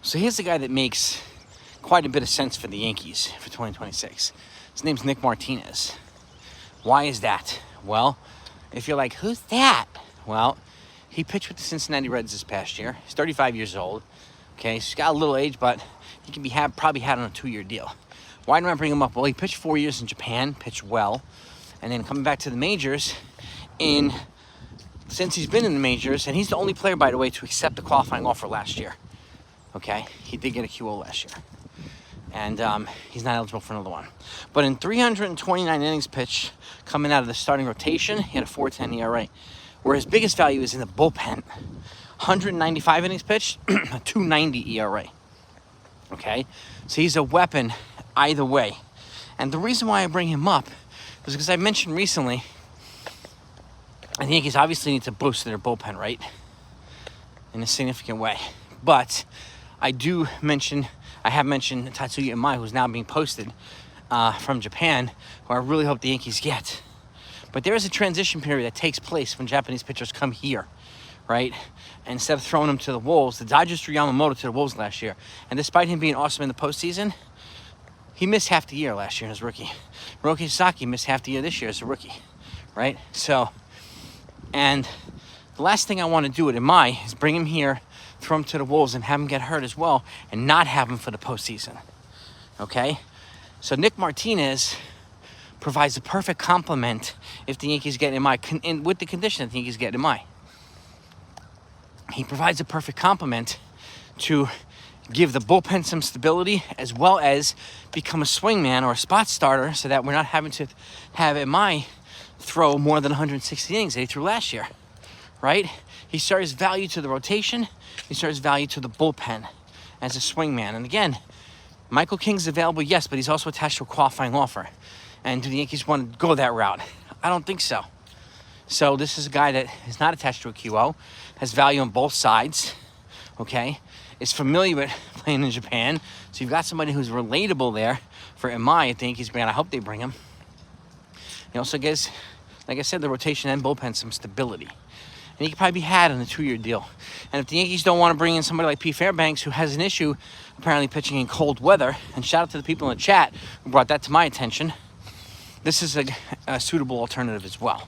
So here's the guy that makes quite a bit of sense for the Yankees for 2026. His name's Nick Martinez. Why is that? Well, if you're like, who's that? Well, he pitched with the Cincinnati Reds this past year. He's 35 years old. Okay, so he's got a little age, but he can be probably had on a 2-year deal. Why do I bring him up? Well, he pitched 4 years in Japan, pitched well, and then coming back to the majors since he's been in the majors, and he's the only player, by the way, to accept the qualifying offer last year. Okay, he did get a QO last year, and he's not eligible for another one. But in 329 innings pitched coming out of the starting rotation, he had a 4.10 ERA, where his biggest value is in the bullpen. 195 innings pitched, a 2.90 ERA. Okay, so he's a weapon either way. And the reason why I bring him up is because I mentioned recently, the Yankees obviously need to boost their bullpen, right? In a significant way. But I have mentioned Tatsuya Imai, who's now being posted from Japan, who I really hope the Yankees get. But there is a transition period that takes place when Japanese pitchers come here, right? And instead of throwing them to the Wolves, the Dodgers threw Yamamoto to the Wolves last year. And despite him being awesome in the postseason, he missed half the year last year as a rookie. Roki Sasaki missed half the year this year as a rookie, right? So, and the last thing I want to do with Imai is bring him here, throw him to the Wolves, and have him get hurt as well, and not have him for the postseason, okay? So Nick Martinez provides a perfect complement if the Yankees get Imai, with the condition that the Yankees get Imai. He provides a perfect complement to give the bullpen some stability, as well as become a swingman or a spot starter, so that we're not having to have Imai throw more than 160 innings that he threw last year, right? He serves value to the rotation. He serves value to the bullpen as a swingman. And again, Michael King's available, yes, but he's also attached to a qualifying offer. And do the Yankees want to go that route? I don't think so. So this is a guy that is not attached to a QO, has value on both sides, okay? Is familiar with playing in Japan. So you've got somebody who's relatable there for Imai. I think he's bringing. I hope they bring him. He also gives, like I said, the rotation and bullpen some stability. And he could probably be had on a 2-year deal. And if the Yankees don't want to bring in somebody like P. Fairbanks, who has an issue apparently pitching in cold weather, and shout out to the people in the chat who brought that to my attention, this is a suitable alternative as well.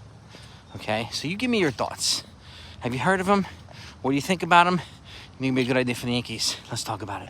Okay, so you give me your thoughts. Have you heard of him? What do you think about him? You think it'd be a good idea for the Yankees? Let's talk about it.